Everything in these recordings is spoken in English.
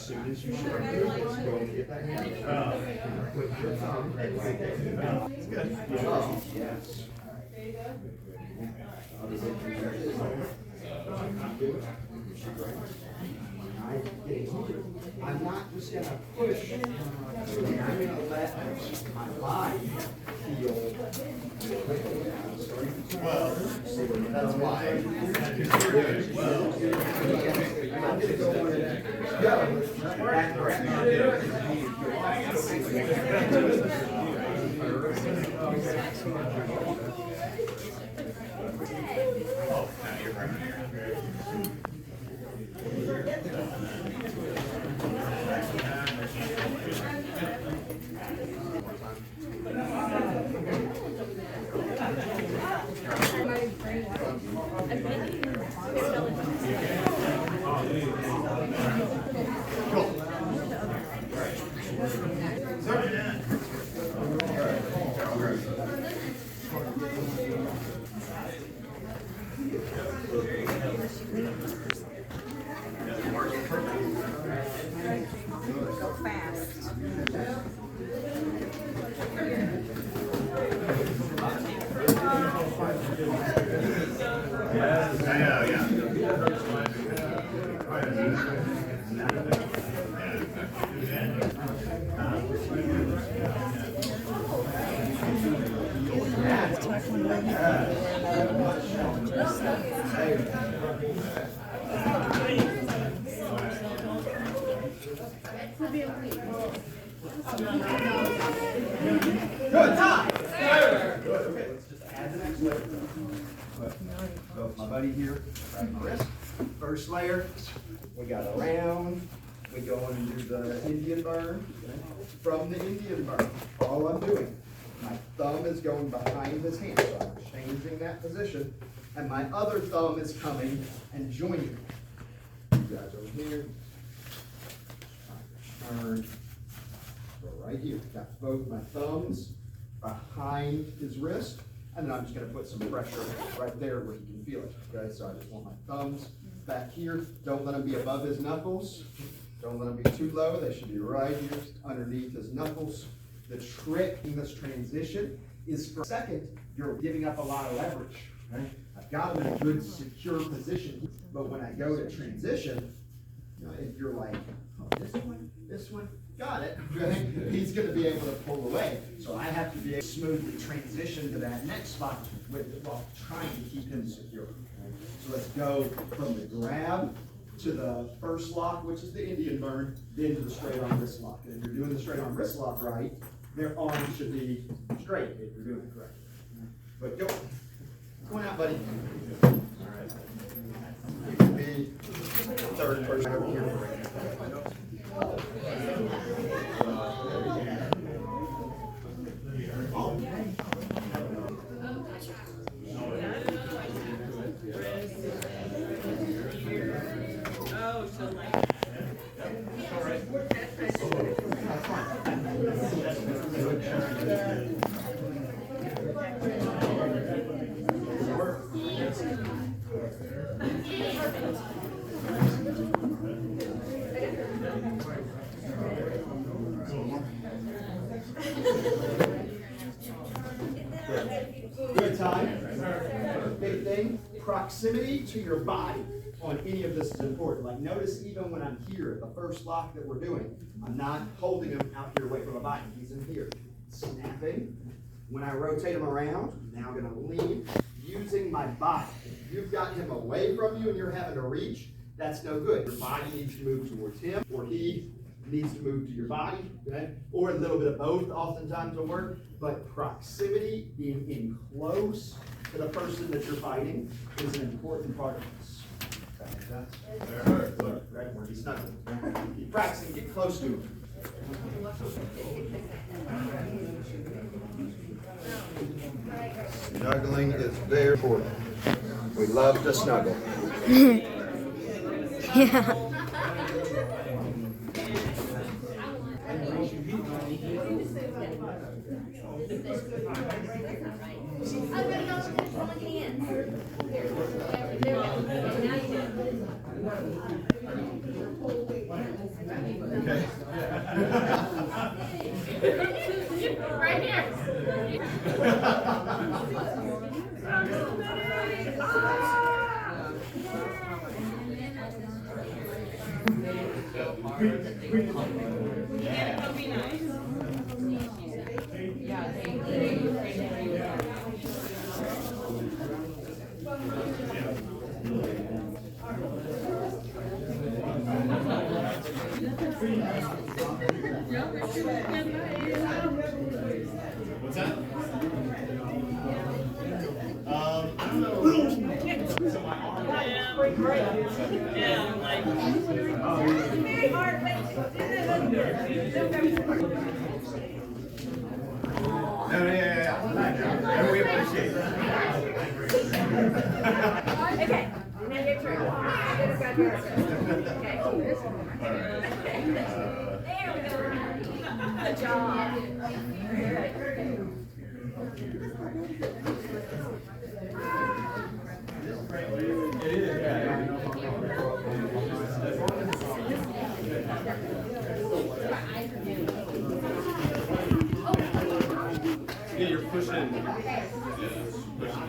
soon as you start to go and get that hand. Put your thumb right there. It's good. Yes. I'm not just going to push. I'm going to let my body feel. Well, that's why. I'm going to go back Good time. Good. Okay, let's just add the next layer. So my buddy here, grab my wrist. First layer, we got around. We go and do the Indian burn. From the Indian burn, all I'm doing, my thumb is going behind his hand, so I'm changing that position, and my other thumb is coming and joining. You guys over here. Turn. Right here, got both my thumbs behind his wrist, and then I'm just going to put some pressure right there where he can feel it. Okay, so I just want my thumbs back here. Don't let them be above his knuckles. Don't let them be too low. They should be right here underneath his knuckles. The trick in this transition is for a second, you're giving up a lot of leverage. Right? I've got him in a good, secure position, but when I go to transition, you know, if you're like, oh, this one, got it, right? He's going to be able to pull away. So I have to be able to smoothly transition to that next spot while trying to keep him secure. Okay? So let's go from the grab to the first lock, which is the Indian burn, then to the straight arm wrist lock. And if you're doing the straight arm wrist lock right, their arm should be straight if you're doing it correctly. But go. Come on out, buddy. All right. You can be the third person over here. Good time. Big thing, proximity to your body on any of this is important. Like notice even when I'm here, the first lock that we're doing, I'm not holding him out here away from my body. He's in here. Snapping. When I rotate him around, I'm now going to lean using my body. If you've got him away from you and you're having to reach, that's no good. Your body needs to move towards him, or he needs to move to your body, okay? Or a little bit of both oftentimes will work, but proximity, being in close to the person that you're fighting, is an important part of this. Right, where he's snuggling. Keep practicing, get close to him. Snuggling is very important. We love to snuggle. Yeah. What's that? I don't know. So my arm. Yeah, I'm like. Very hard. No, yeah. And we appreciate it. Okay, now get through. Okay. All right. There we go. Good job. Yeah, you're pushing. Yeah, pushing.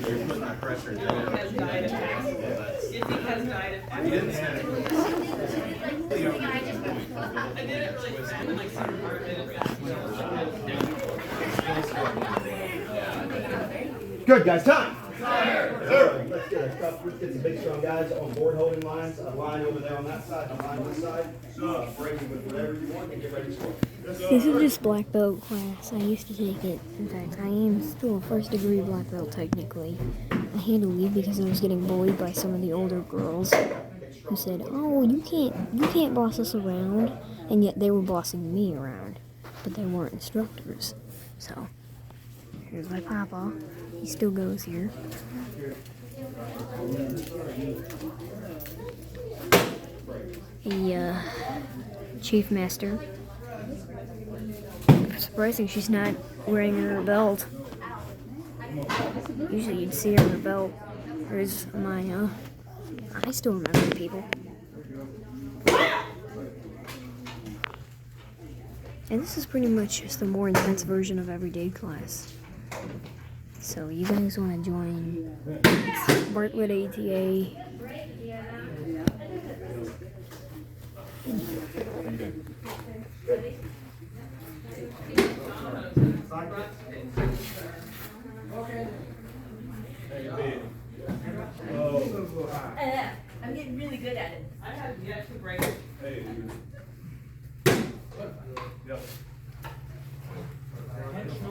You're putting that pressure in there. Has died attacks. Izzy has died attacks. He didn't say it. I did it really fast, like some part of it. Good guys, time. Let's get some big strong guys on board holding lines. A line over there on that side, a line on this side. Breaking with whatever you want and get ready to score. This is just black belt class. I used to take it. In fact, I am still a first degree black belt technically. I had to leave because I was getting bullied by some of the older girls who said, "Oh, you can't boss us around," and yet they were bossing me around, but they weren't instructors. So here's my papa. He still goes here. The chief master. Surprising she's not wearing her belt. Usually you'd see her in her belt. There's Maya. I still remember people. And this is pretty much just a more intense version of everyday class. So you guys want to join Bartlett ATA? I'm getting really good at it. I have yet to break it.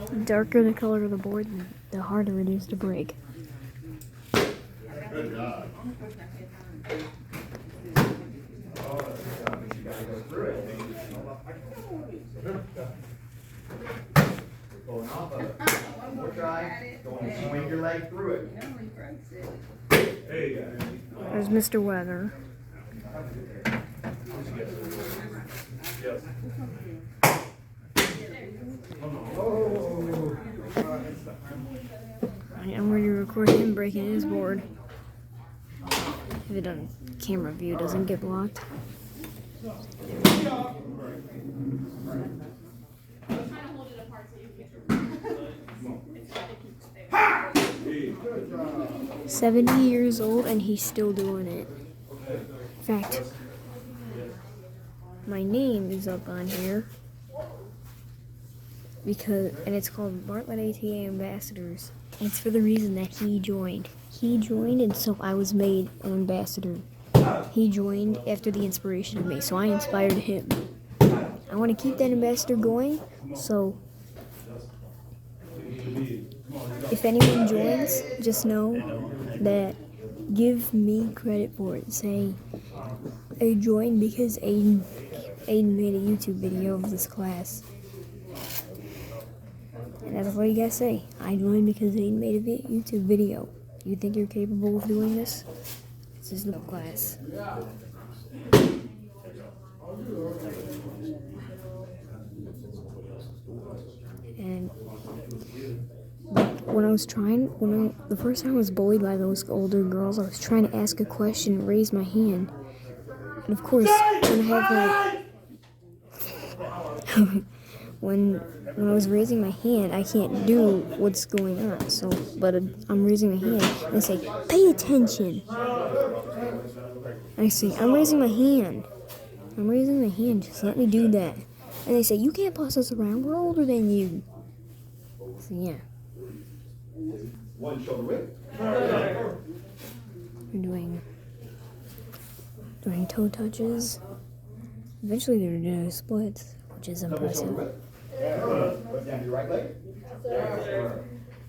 The darker the color of the board, the harder it is to break. Good job. Pulling off of it. One more try. Go and swing your leg through it. There's Mr. Weather. I'm going to record him breaking his board. If it doesn't, camera view doesn't get blocked. He's 70 years old and he's still doing it. In fact, my name is up on here and it's called Bartlett ATA Ambassadors. And it's for the reason that he joined. He joined, and so I was made an ambassador. He joined after the inspiration of me, so I inspired him. I want to keep that ambassador going, so if anyone joins, just know that give me credit for it. Say, I joined because Aiden made a YouTube video of this class. And that's all you gotta say. I joined because Aiden made a YouTube video. You think you're capable of doing this? This is the class. And the first time I was bullied by those older girls, I was trying to ask a question and raise my hand. And of course, when I have when I was raising my hand, I can't do what's going on. So, but I'm raising my hand and they say, "Pay attention." I say, "I'm raising my hand. I'm raising my hand. Just let me do that." And they say, "You can't boss us around. We're older than you." So yeah, One shoulder width. we're doing toe touches. Eventually, they're doing splits, which is Double shoulder impressive. width. Put down your right leg.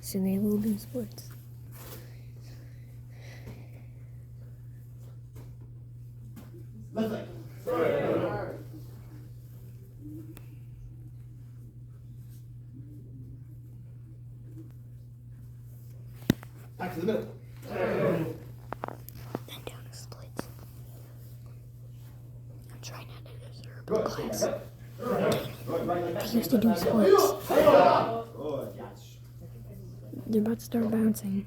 Soon they will do splits. Left leg. Back to the middle. Then down to splits. I'm trying not to disturb the Good. Stay class. back up. Good. Right leg I back. used to do splits. Good. Yes. They're about to start bouncing.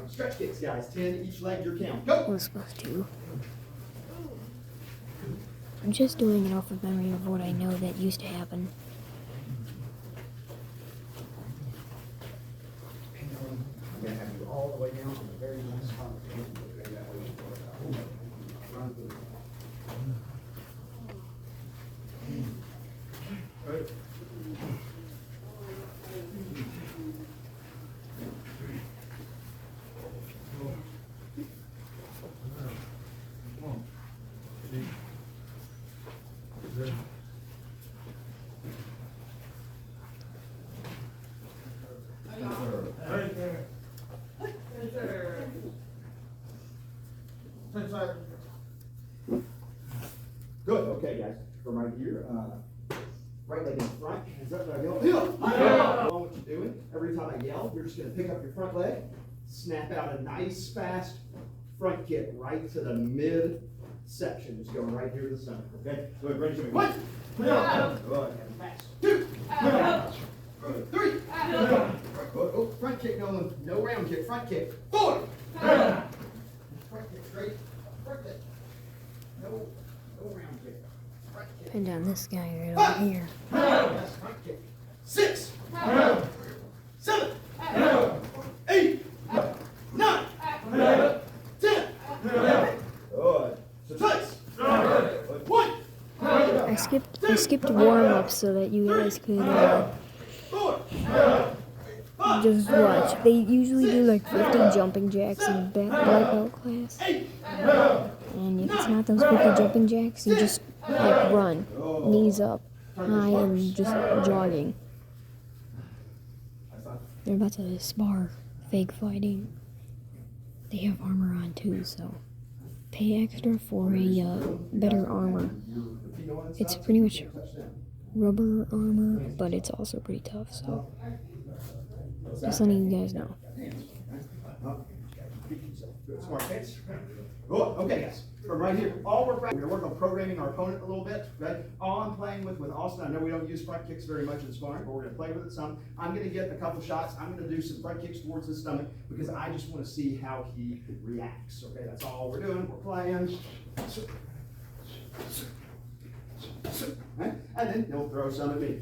Stretch kicks, guys. 10 each leg, your count. I Go. was supposed to. I'm just doing it off of memory of what I know that used to happen. I'm going to have you all the way down to the very last spot. Good, okay, guys. From right here, right leg in front, hands up, I yell, hill! Know what you're doing. Every time I yell, you're just gonna pick up your front leg, snap out a nice, fast front kick right to the mid-section. Just going right here to the center, okay? Go ahead, ready, 1. Good, fast. 2. Good. 3. Oh, front kick, Nolan. No round kick, front kick. 4. Front kick straight. Front kick. No round kick. Front kick. Pin down this guy right over here. Yes, front kick. 6. 7. 8. 9. 10. Good. So twice. 1. I skipped warm-up so that you guys could 4. just watch. They usually do like 50 jumping jacks in black belt class. 8. And if it's not those 50 jumping jacks, you just like run, knees up, high, and just jogging. They're about to spar fake fighting. They have armor on too, so pay extra for a better armor. It's pretty much rubber armor, but it's also pretty tough, so just letting you guys know. Good, smart hits. Good, okay, guys. From right here, all we're going to work on programming our opponent a little bit, okay? All I'm playing with Austin, I know we don't use front kicks very much in sparring, but we're going to play with it some. I'm going to get a couple shots. I'm going to do some front kicks towards his stomach because I just want to see how he reacts, okay? That's all we're doing. We're playing. Right? And then he'll throw some at me.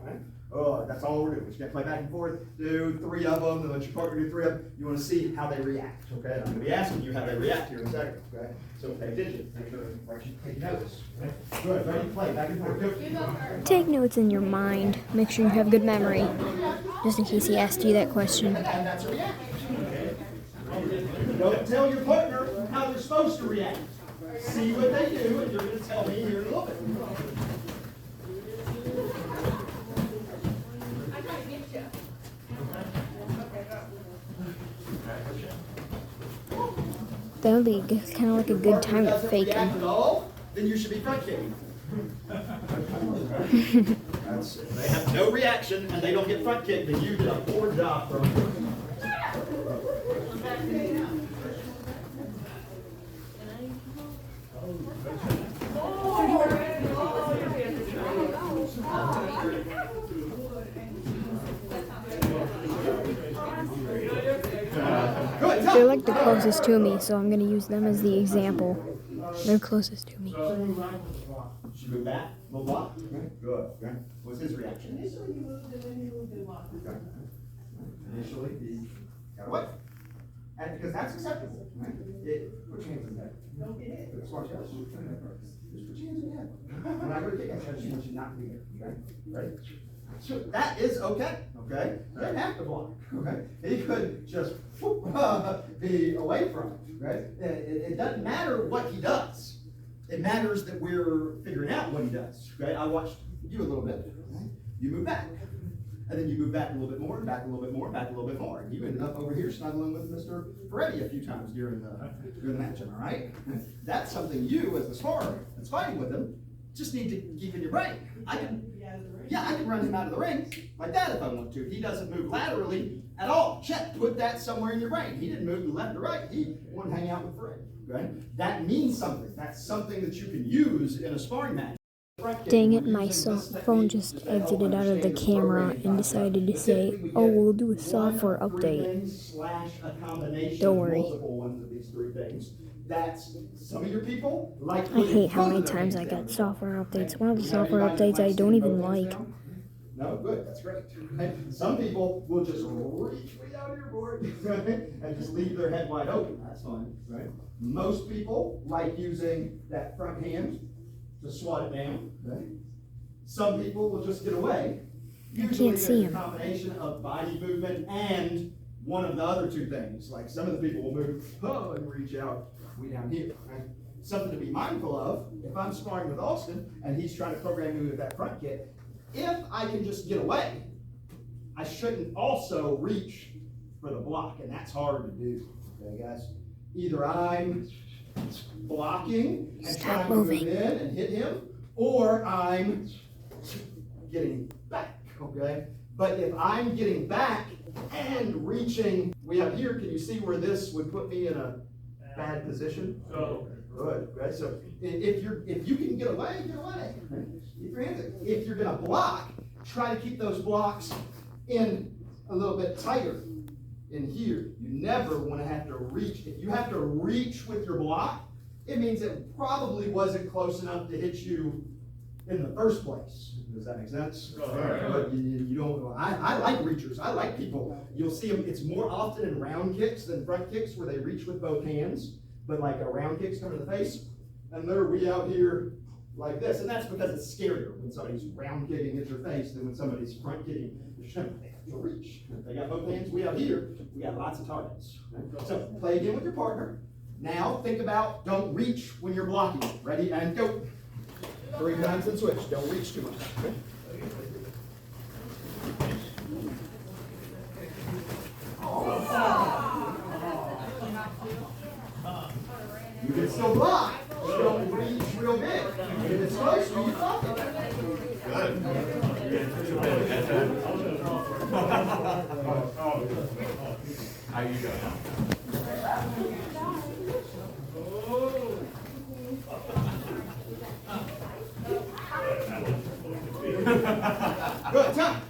Right? Oh, that's all we're doing. We're just gonna play back and forth, do 3 of them, and let your partner do 3 of them. You want to see how they react, okay? I'm gonna be asking you how they react here in a second, okay? So pay attention. Make sure you take notes. Okay? Good. Ready to play back and forth. Go. Take notes in your mind. Make sure you have good memory, just in case he asked you that question. And that's a reaction. Okay? Don't tell your partner how they're supposed to react. See what they do, and you're gonna tell me here in a little bit. That would be kind of like a good time to fake React him. at all, then you should be front kicking. They have no reaction and they don't get front kicked, then you did a poor job from They're like the closest to me, so I'm going to use them as the example. They're closest to me. She moved back, a little block? Okay, good, okay. What's his reaction? Initially, he moved and then he moved and walked. Okay. Initially, he got away. And because that's acceptable, right? Put your hands in there. Don't get hit. Just watch out. Just put your hands in your head. When I go to kick, I said, she wants you not to be here, okay? Ready? So that is okay, okay? You don't have to block, okay? He could just whoop, be away from it, right? It doesn't matter what he does. It matters that we're figuring out what he does, right? I watched you a little bit, right? You move back. And then you move back a little bit more, and back a little bit more, and back a little bit more. And you ended up over here snuggling with Mr. Ferretti a few times during the match, am I right? That's something you, as the sparrer that's fighting with him, just need to keep in your brain. I can run him out of the ring like that if I want to. He doesn't move laterally at all. Check, put that somewhere in your brain. He didn't move to left or right. He wanted to hang out with Ferretti, okay? That means something. That's something that you can use in a sparring match. Dang it, my phone just exited out of the camera and decided to say, oh, we'll do a software update. Don't worry. That's some of your people like. I hate how many times I got software updates. One of the software updates I don't even like. No, good, that's great. Some people will just reach way out of your board and just leave their head wide open. That's fine, right? Most people like using that front hand to swat it down, right? Some people will just get away. Usually can't see it's a 'em. combination of body movement and one of the other two things. Like some of the people will move, and reach out way down here, right? Something to be mindful of, if I'm sparring with Austin and he's trying to program me with that front kick, if I can just get away, I shouldn't also reach for the block, and that's hard to do, okay guys? Either I'm blocking and Stop trying to moving. move in and hit him, or I'm getting back, okay? But if I'm getting back and reaching way up here, can you see where this would put me in a bad position? Oh. Good, right? So if you can get away, get away. Keep your hands in. If you're gonna block, try to keep those blocks in a little bit tighter in here. You never want to have to reach. If you have to reach with your block, it means it probably wasn't close enough to hit you in the first place. Does that make sense? But you don't. I like reachers. I like people. You'll see them. It's more often in round kicks than front kicks where they reach with both hands. But like a round kick's come to the face, and they're way out here like this, and that's because it's scarier when somebody's round kicking at your face than when somebody's front kicking your shin. They have to reach. If they got both hands way out here, we got lots of targets. Right? So play again with your partner. Now think about don't reach when you're blocking. Ready and go. 3 times and switch. Don't reach too much. Okay? You can still block. You don't reach real big. If it's close, you block it. Good. How you doing? Good, time.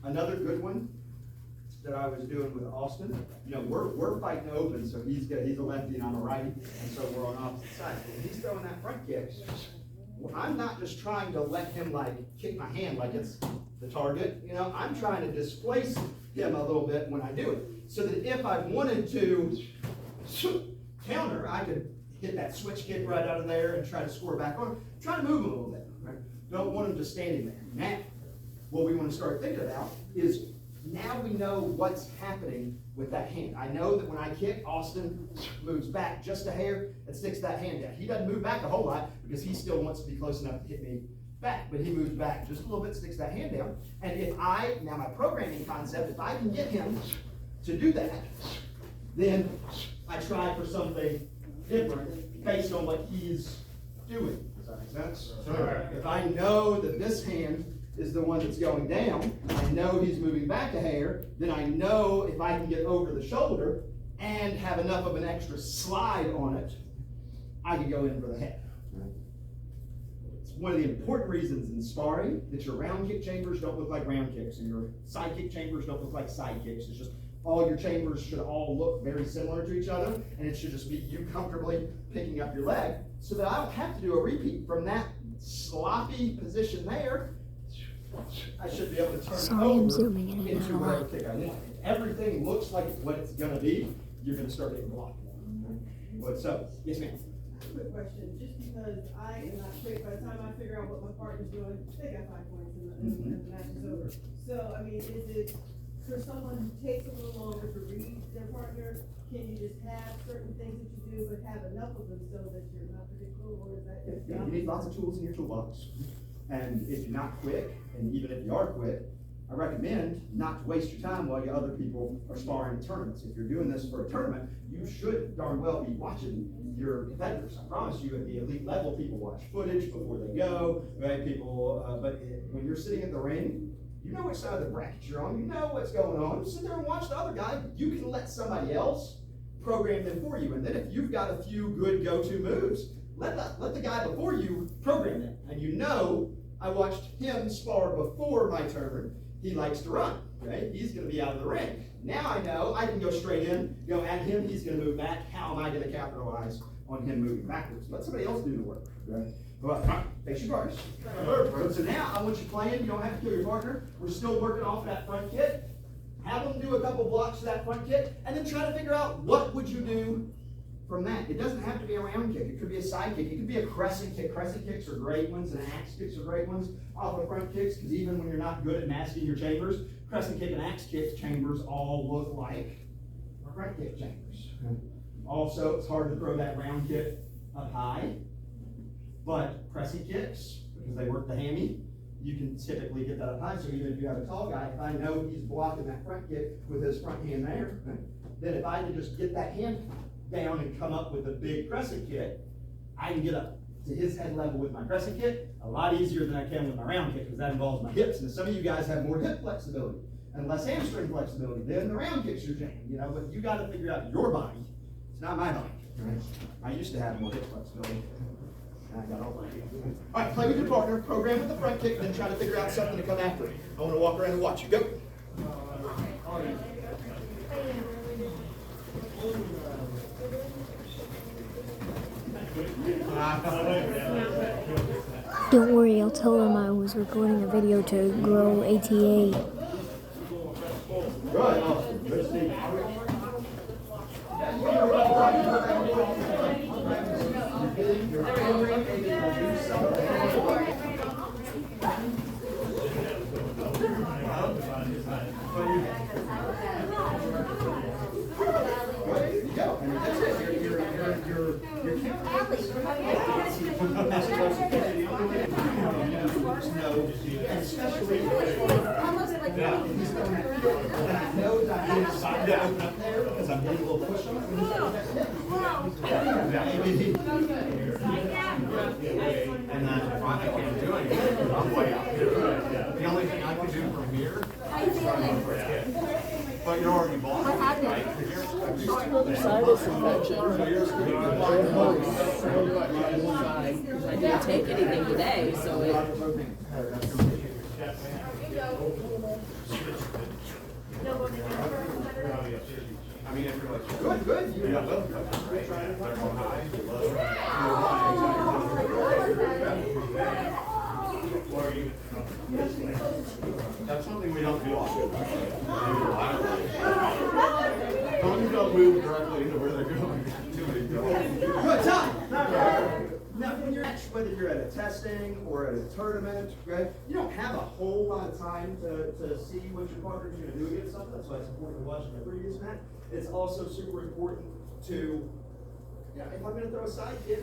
Another good one that I was doing with Austin, you know, we're fighting open, so he's a lefty and I'm a righty, and so we're on opposite sides. When he's throwing that front kick, I'm not just trying to let him like kick my hand like it's the target, you know, I'm trying to displace him a little bit when I do it. So that if I wanted to counter, I could hit that switch kick right out of there and try to score back on. Try to move a little bit, right? Don't want him just standing there. Now, what we want to start thinking about is now we know what's happening with that hand. I know that when I kick, Austin moves back just a hair and sticks that hand down. He doesn't move back a whole lot because he still wants to be close enough to hit me back, but he moves back just a little bit, sticks that hand down. And now my programming concept, if I can get him to do that, then I try for something different based on what he's doing. Does that make sense? Sure. If I know that this hand is the one that's going down, I know he's moving back a hair, then I know if I can get over the shoulder and have enough of an extra slide on it, I can go in for the head. It's one of the important reasons in sparring that your round kick chambers don't look like round kicks and your side kick chambers don't look like side kicks. It's just All your chambers should all look very similar to each other, and it should just be you comfortably picking up your leg, so that I don't have to do a repeat from that sloppy position there. I should be able to turn Sorry, I'm over zooming in and out into a whatever lot. kick I want. If everything looks like what it's gonna be, you're gonna start getting blocked. What's up? Yes, ma'am. Quick question, just because I am not quick, by the time I figure out what my partner's doing, they got 5 points and the match is over. So, I mean, is it, for someone who takes a little longer to read their partner, can you just have certain things that you do, but have enough of them so that you're not predictable, or is that? Yeah, you need lots of tools in your toolbox. And if you're not quick, and even if you are quick, I recommend not to waste your time while your other people are sparring in tournaments. If you're doing this for a tournament, you should darn well be watching your competitors. I promise you, at the elite level, people watch footage before they go, right? When you're sitting at the ring, you know which side of the bracket you're on, you know what's going on. Sit there and watch the other guy. You can let somebody else program them for you. And then if you've got a few good go-to moves, let the guy before you program them. And you know, I watched him spar before my turn. He likes to run, right? He's gonna be out of the ring. Now I know I can go straight in, go at him, he's gonna move back. How am I gonna capitalize on him moving backwards? Let somebody else do the work, right? But face your cards. So now I want you playing, you don't have to kill your partner. We're still working off that front kick. Have them do a couple blocks of that front kick, and then try to figure out what would you do from that. It doesn't have to be a round kick. It could be a side kick. It could be a crescent kick. Crescent kicks are great ones, and axe kicks are great ones off of front kicks, because even when you're not good at masking your chambers, crescent kick and axe kick chambers all look like front kick chambers. Also, it's hard to throw that round kick up high, but crescent kicks, because they work the hammy, you can typically get that up high. So even if you have a tall guy, if I know he's blocking that front kick with his front hand there, then if I can just get that hand down and come up with a big crescent kick, I can get up to his head level with my crescent kick a lot easier than I can with my round kick, because that involves my hips. And some of you guys have more hip flexibility and less hamstring flexibility. Then the round kicks your jam, you know, but you got to figure out your body. It's not my body, right? I used to have more hip flexibility. I got all right, play with your partner, program with the front kick, then try to figure out something to come after. I want to walk around and watch you. Go. Don't worry, I'll tell them I was recording a video to grow ATA. Good, awesome. Good to see you. Because I'm getting a little push on it. And then I can't do anything. I'm way up here. The only thing I can do from here is run over it. But you're already blocked, right? Sinus infection. I didn't take anything today, so it. I mean, if you're like, Good, good. you're not looking at them, right? They're going high, low. That's something we don't do often. Tongues don't move directly into where they're going. Good time. Now, when you're whether you're at a testing or at a tournament, right, you don't have a whole lot of time to see what your partner's going to do against something. That's why it's important to watch my previous match. It's also super important to, if I'm going to throw a side kick,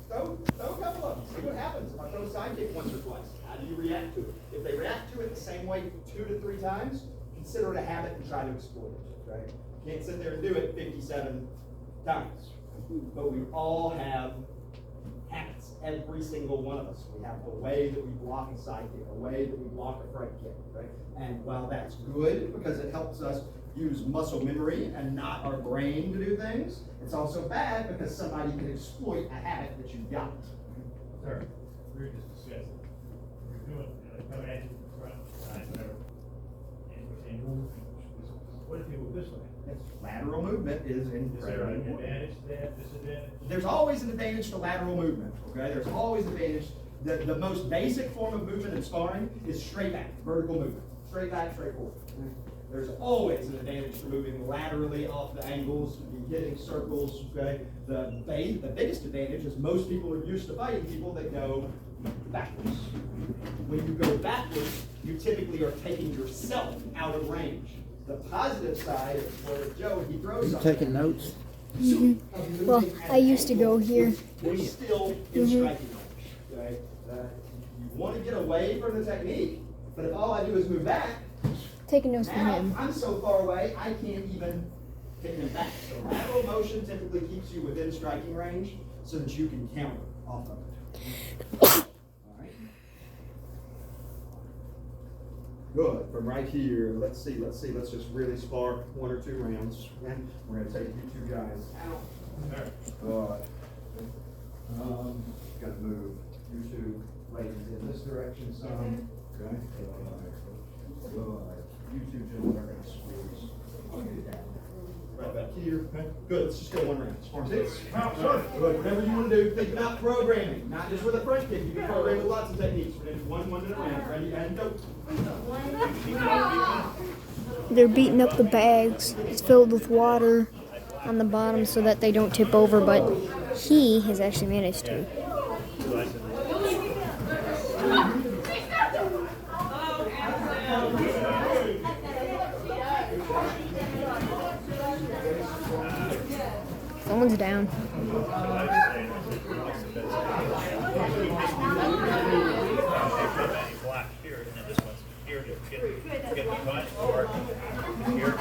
throw a couple of them. See what happens if I throw a side kick once or twice. How do you react to it? If they react to it the same way 2 to 3 times, consider it a habit and try to exploit it, right? You can't sit there and do it 57 times. But we all have habits, every single one of us. We have a way that we block a side kick, a way that we block a front kick, right? And while that's good because it helps us use muscle memory and not our brain to do things, it's also bad because somebody can exploit a habit that you've got. Sir, we were just discussing, we're doing, coming at you from front, side, whatever, and we're saying, well, what if you were this way? lateral movement is Is there incredibly an important. advantage to that, disadvantage? There's always an advantage to lateral movement, okay? There's always an advantage. The most basic form of movement in sparring is straight back, vertical movement. Straight back, straight forward. There's always an advantage to moving laterally off the angles, getting circles, okay? The biggest advantage is most people are used to fighting people that go backwards. When you go backwards, you typically are taking yourself out of range. The positive side is where Joe, he throws something. Taking notes? Well, I used to go here. You're still in striking range, okay? You want to get away from the technique, but if all I do is move back, Taking notes from now him. I'm so far away, I can't even hit him back. So lateral motion typically keeps you within striking range so that you can counter off of it. All right. Good. From right here, let's see. Let's just really spark 1 or 2 rounds. Okay? We're gonna take you 2 guys out. Good. Gotta move you 2 ladies in this direction some. Okay. Good. You 2 gentlemen are gonna squeeze. I'll get it down. Right back here. Okay. Good. Let's just go 1 round. Spark 6. Good. Whatever you want to do, think about programming. Not just with a front kick. You can program with lots of techniques. We're gonna do 1 minute round. Ready and go. They're beating up the bags. It's filled with water on the bottom so that they don't tip over, but he has actually managed to. Someone's down. Black here, and then this one's here to get the punch, or here.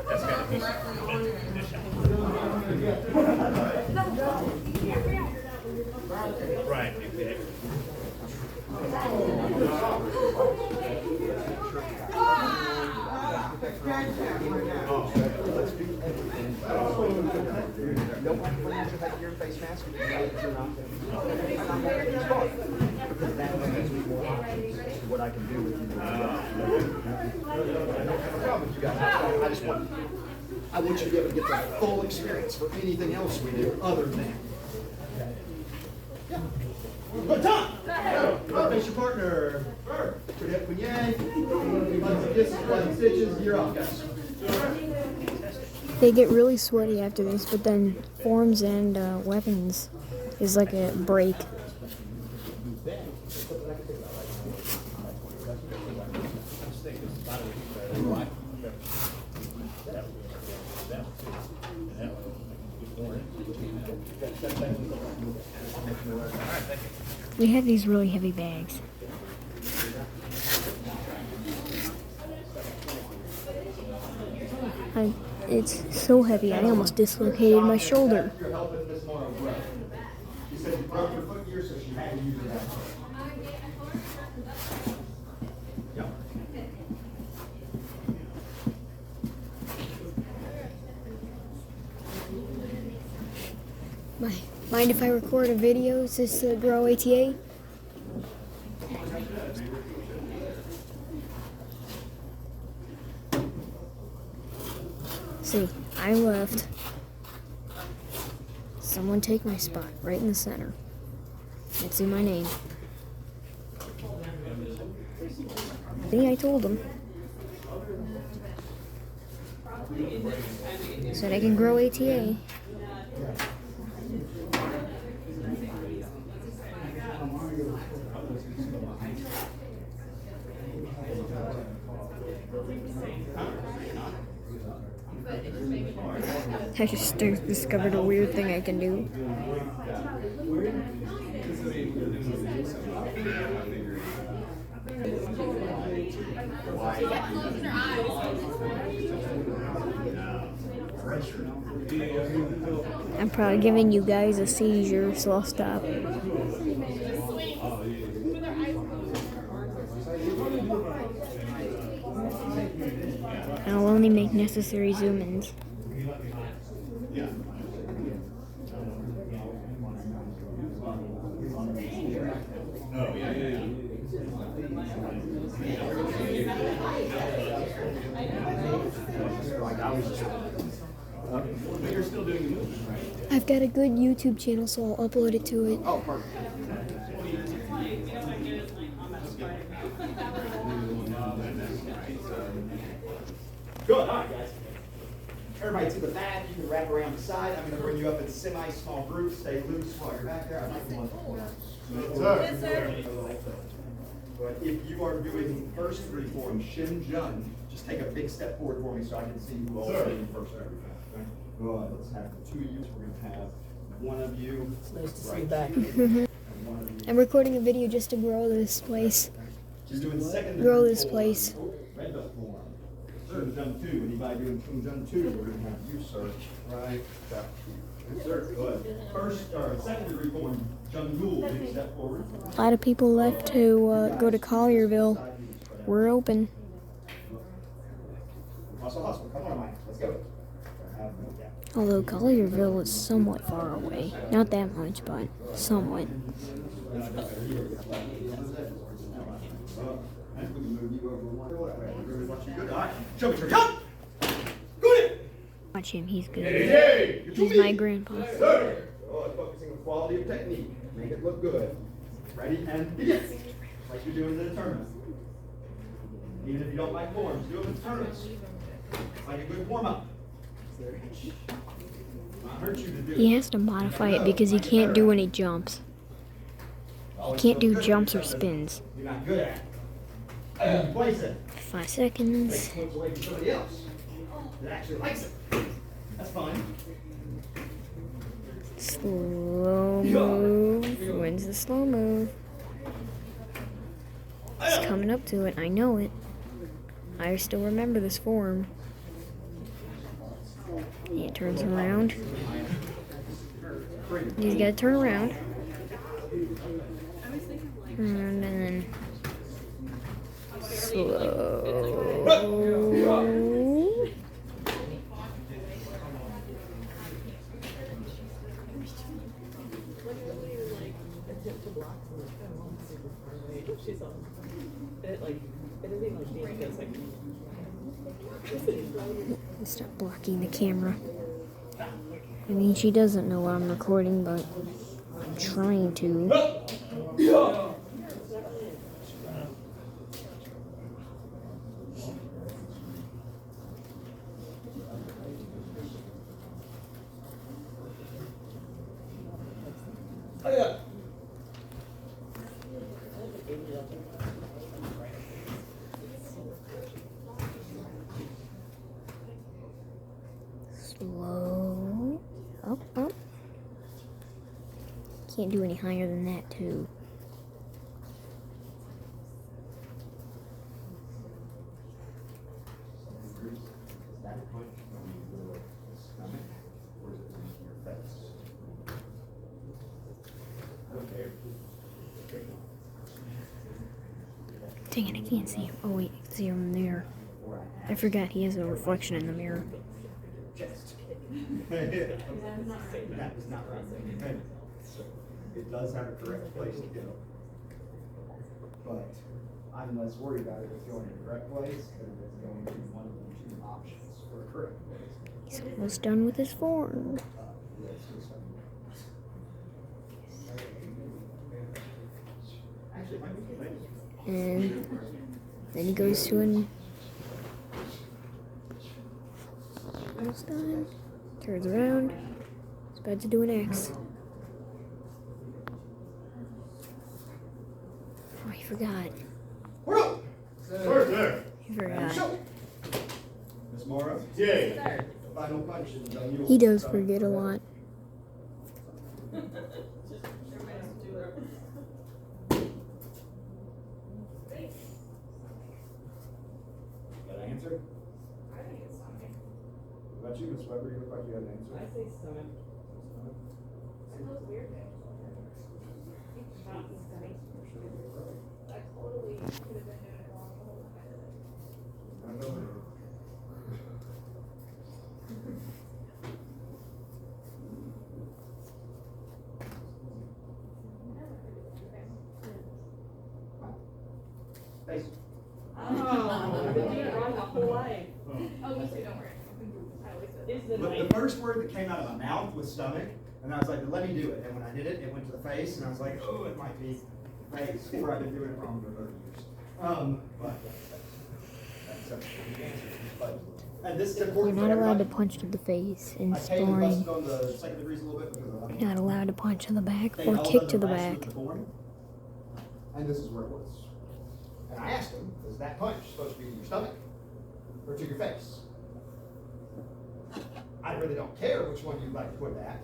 That's gotta be condition. Right, exactly. Nobody brings you take your face mask if you know that you're not going to start. Because that gives me more options as to what I can do with you. I don't have a problem with you guys. I want you to be able to get the full experience for anything else we do other than. Yeah. Good time. Go. Face your partner. Good hip when yay. Blood stitches. You're off, guys. They get really sweaty after this, but then forms and weapons is like a break. We have these really heavy bags. It's so heavy, I almost dislocated my shoulder. You're helping Miss Morrow grow. She said you broke your foot here, so she had to use it that way. Yeah. Mind if I record a video? Is this Grow ATA? See, I left. Someone take my spot right in the center. Let's see my name. See, I told them. Said I can grow ATA. I just discovered a weird thing I can do. I'm probably giving you guys a seizure, so I'll stop. I'll only make necessary zoom-ins. But you're still doing the movement, right? I've got a good YouTube channel, so I'll upload it to it. Oh, perfect. Good, all right, guys. Everybody to the back, you can wrap around the side. I'm gonna bring you up in semi-small groups. Stay loose while you're back there. I might want Yes, sir. But if you are doing the first three forms, Shin Jun, just take a big step forward for me so I can see who all is doing first. Good, let's have the two of you. We're gonna have one of you. It's nice to see right you back. here, and one of you. I'm recording a video just to grow this place. She's doing second Grow degree this form. place. Oh, red belt form. Shin Jun 2. Anybody doing Shin Jun 2? We're gonna have you, sir, right back here. Yes, sir. Good. First or second degree form, Jun Gul, big step forward. A lot of people left to go to Collierville. We're open. Hustle, hustle. Come on, Mike. Let's go. Although Collierville is somewhat far away. Not that much, but somewhat. Watch him, he's good. He's my grandpa. Focusing on quality of technique. Make it look good. Ready and begin. Like you're doing in a tournament. Even if you don't like forms, do them in tournaments. It's like a good warm-up. Not hurt you to do He has to modify it because he can't do any jumps. He can't do jumps or spins. You're not good at it. You place it. 5 seconds. Take points away from somebody else that actually likes it. That's fine. Slow move. Wins the slow move. He's coming up to it. I know it. I still remember this form. He turns around. He's got to turn around. And then slow. She's on. It like anything like me feels like. Stop blocking the camera. I mean, she doesn't know I'm recording, but I'm trying to. Slow. Up, up. Can't do any higher than that, too. Dang it, I can't see him. Oh wait, I can see him in the mirror. I forgot he has a reflection in the mirror. That is not right. It does have a correct place to go. But I'm less worried about it if it's going in the correct place than if it's going to one of the two options for a correct place. He's almost done with his form. Actually, it might be good. And then he goes to an... Almost done. Turns around. He's about to do an X. Oh, he forgot. He forgot. Miss Mora? Yay. Final punch. And He does forget a lot. Got an answer? I think it's something. What about you, Miss Weber? You look like you have an answer. I say stomach. Weird. I totally could have been doing it wrong the whole time. Face. I've been doing it wrong my whole life. Oh, you say don't worry. the first word that came out of my mouth was stomach, and I was like, let me do it. And when I did it, it went to the face, and I was like, oh, it might be face, or I've been doing it wrong for 30 years. And this is You're important. not allowed to punch to the face in I came and sparring. busted on the second degrees a little bit because You're not allowed to punch to the back they or held kick on to the last back. week of the form, and this is where it was. And I asked him, is that punch supposed to be to your stomach or to your face? I really don't care which one you'd like to put it at,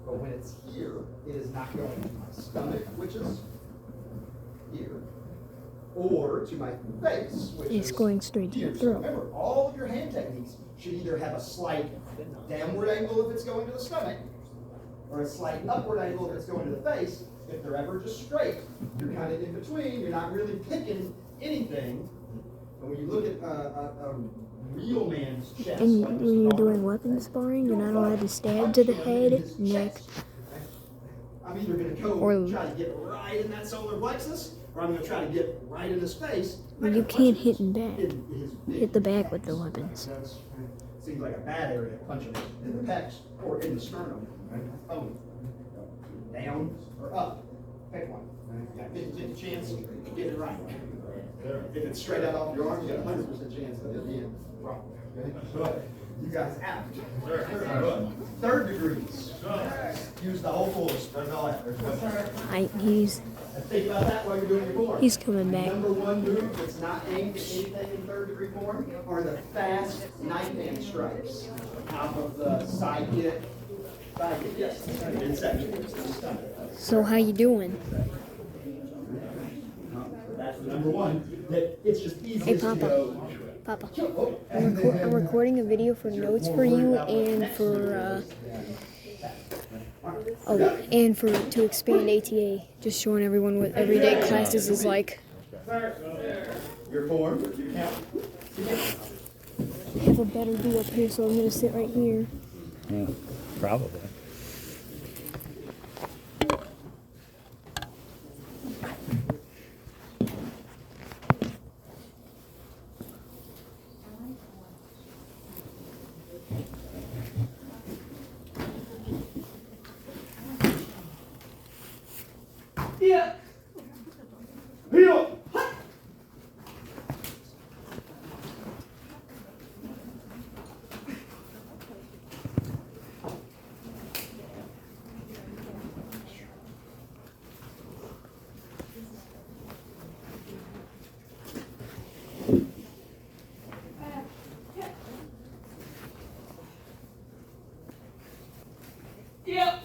but when it's here, it is not going to my stomach, which is here, or to my face, which It's is going straight to here. your So throat. remember, all of your hand techniques should either have a slight downward angle if it's going to the stomach, or a slight upward angle if it's going to the face. If they're ever just straight, you're kind of in between. You're not really picking anything. And when you look at a real man's chest, And like when you're this doing arm, weapon sparring, you're not allowed to stab to the head, neck, I'm either going to go or- try to get right in that solar plexus, or I'm going to try to get right in his face. Well, you can't hit him back. In his big Hit the back with pecs. the weapons. That's, seems like a bad area to punch him in the pecs or in the sternum. Right? Oh, down or up. Pick one. Right? You got a 50-50 chance to get it right. If it's straight out off your arm, you got a 100% chance of it being wrong. Okay? But you guys out. Third degrees. Use the whole force. That's all that. He's And think about that while you're doing your form. He's coming back. Number one move that's not aimed at anything in third degree form are the fast knife hand strikes. Out of the side kick. Side kick, yes. Midsection. So how you doing? That's the number one. That it's just easy Hey, to Papa. go. Papa, Oh, I'm recording a video for notes for you and for to expand ATA. Just showing everyone what everyday classes is like. Your form. You count. I have a better view up here, so I'm gonna sit right here. Yeah, probably. Yeah. Heel. Yep.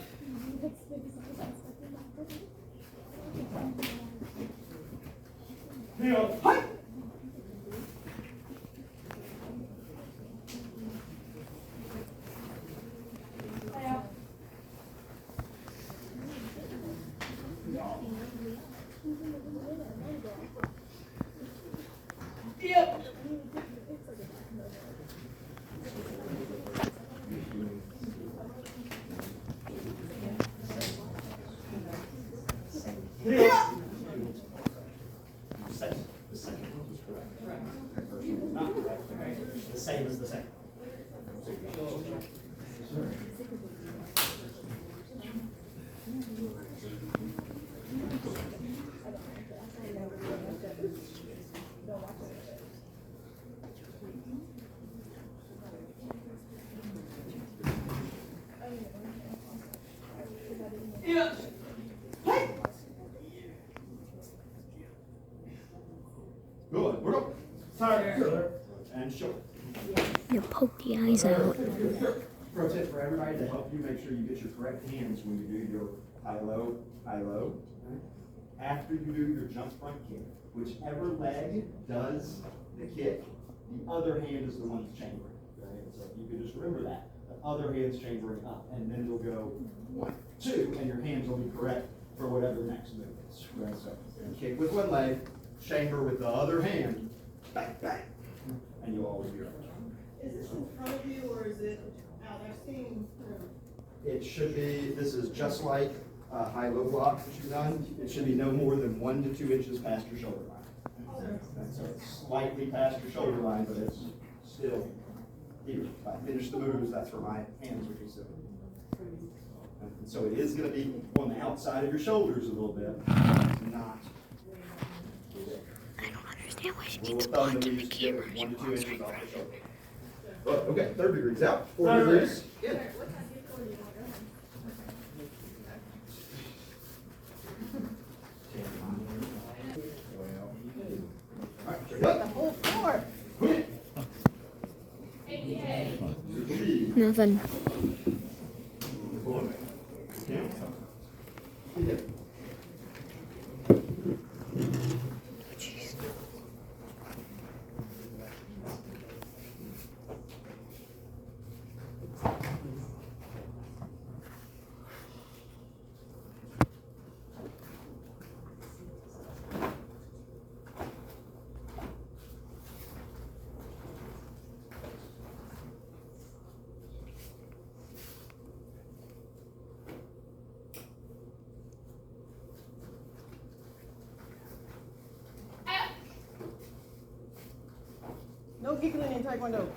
Heel. Hi. Yep. Yeah. The second one was correct. Not correct. Okay. The same as the second. Yeah. Hey. Good. We're up. Sorry. And show. You poke the eyes out. Pro tip for everybody to help you make sure you get your correct hands when you do your high-low, high-low. Right? After you do your jump front kick, whichever leg does the kick, the other hand is the one that's chambering. Right? So if you can just remember that, the other hand's chambering up, and then you'll go 1, 2, and your hands will be correct for whatever the next move is. Right? So kick with one leg, chamber with the other hand, bang, bang, and you'll always be right. Is this in front of you or is it out? I've seen, It should be, this is just like high-low blocks that you've done. It should be no more than 1 to 2 inches past your shoulder line. And so it's slightly past your shoulder line, but it's still here. If I finish the moves, that's where my hands would be sitting. And so it is going to be on the outside of your shoulders a little bit. It's not. I don't understand why she Rule keeps of thumb that blocking we the used to do camera. is She 1 to 2 walks inches right off in the front of shoulder. me. Well, okay, 3rd degrees out, 4 degrees in. All right, straight up. The whole floor. Nothing. No giggling in Taekwondo.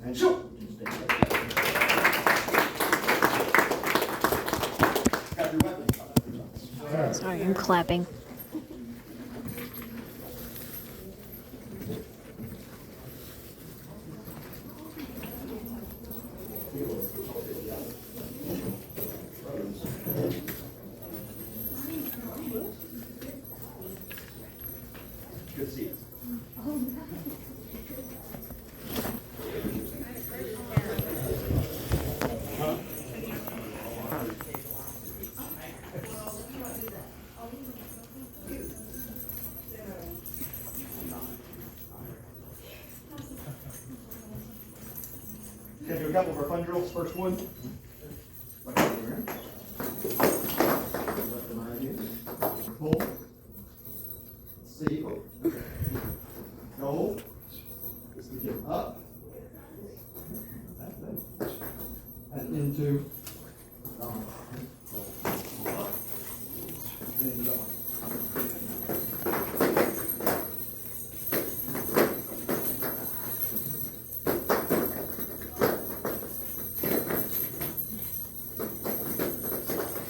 And shoot. Got your weapon. Sorry, I'm clapping. Good to see you. Gonna do a couple of our fun drills. First one. Left arm around. Left arm right here. Pull. See. Go. Get up. And into. Down. Up. Into the arm.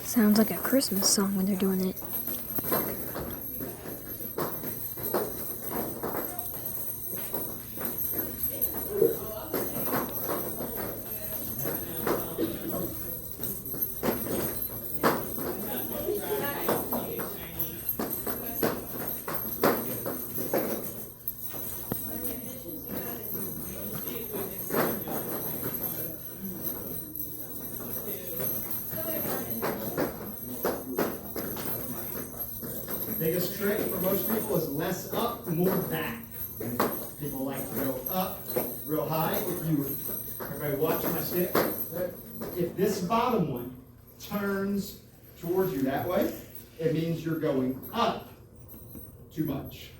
Sounds like a Christmas song when they're doing it. Biggest trick for most people is less up, more back. People like to go up real high. Everybody watch my stick. If this bottom one turns towards you that way, it means you're going up too much.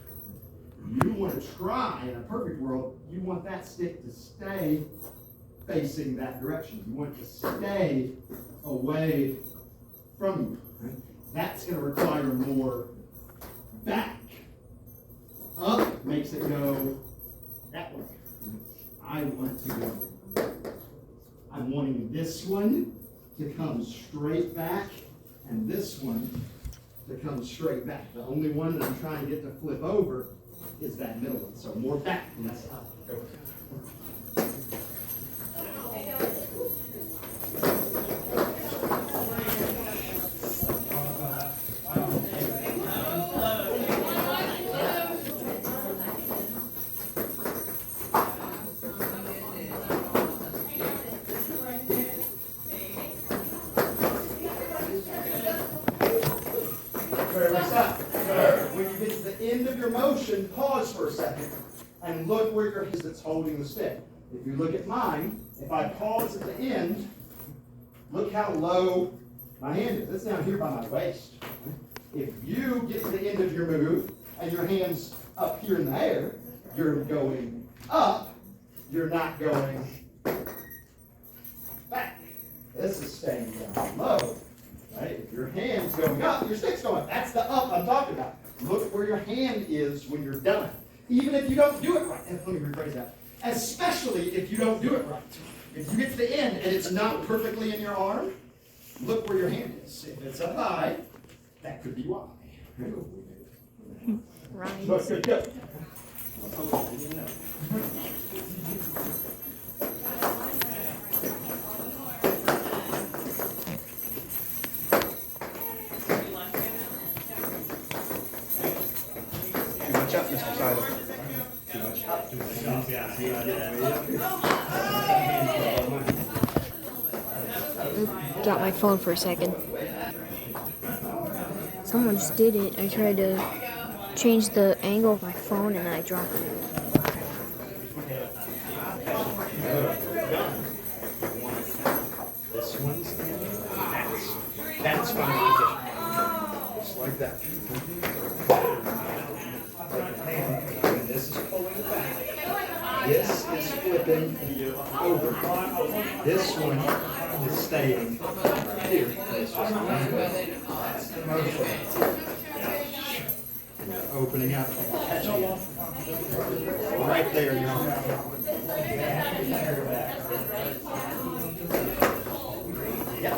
You want to try, in a perfect world, you want that stick to stay facing that direction. You want it to stay away from you. Right? That's going to require more back. Up makes it go that way. I want to go. I'm wanting this one to come straight back and this one to come straight back. The only one that I'm trying to get to flip over is that middle one. So more back than that's up. When you get to the end of your motion, pause for a second and look where your hand is that's holding the stick. If you look at mine, if I pause at the end, look how low my hand is. It's down here by my waist. If you get to the end of your move and your hand's up here in the air, you're going up, you're not going back. This is staying down low. Right? If your hand's going up, your stick's going up. That's the up I'm talking about. Look where your hand is when you're done. Even if you don't do it right. Let me rephrase that. Especially if you don't do it right. If you get to the end and it's not perfectly in your arm, look where your hand is. If it's up high, that could be why. Right. Good, good. Too much up, Mr. Siler. Too much up. Got my phone for a second. Someone just did it. I tried to change the angle of my phone and I dropped it. This one's that's fine. Just like that. And this is pulling back. This is flipping over. This one is staying right here. It's just that's the motion. And you're opening up and catching it. Right there, you're on. Yeah.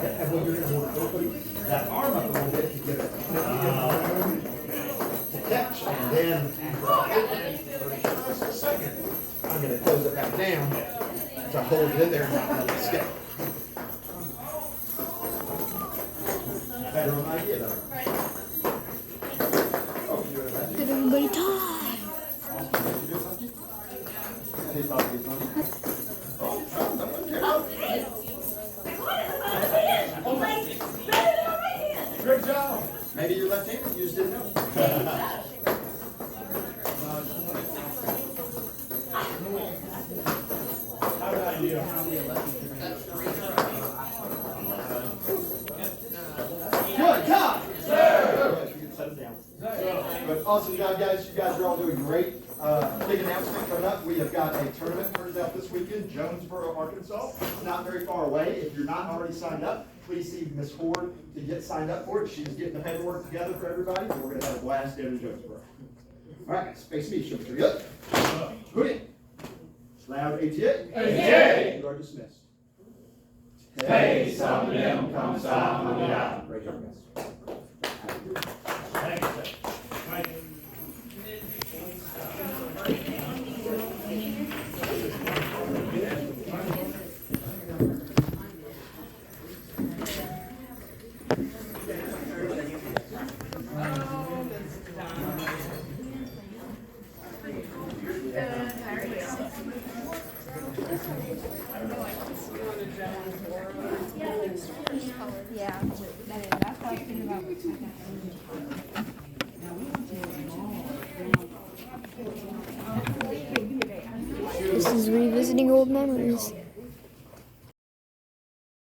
And when you're going to open that arm up a little bit, you get it to catch. And then after I open it for just a second, I'm going to close it back down to hold it in there and not let it escape. Better idea though. Did everybody die? Good job. Maybe you're left-handed, you just didn't know. Good job. Sir. You can set it down. But awesome job, guys. You guys are all doing great. Big announcement coming up. We have got a tournament turns out this weekend, Jonesboro, Arkansas. It's not very far away. If you're not already signed up, please see Miss Ford to get signed up for it. She's getting the paperwork together for everybody, and we're going to have a blast down in Jonesboro. All right, guys, face me. Show me good. Good in. Loud ATA. ATA. You are dismissed. Hey, some of them come south of the island. Right here, guys. Thank you, sir. Thank you. Yeah, I mean, that's what I was thinking about.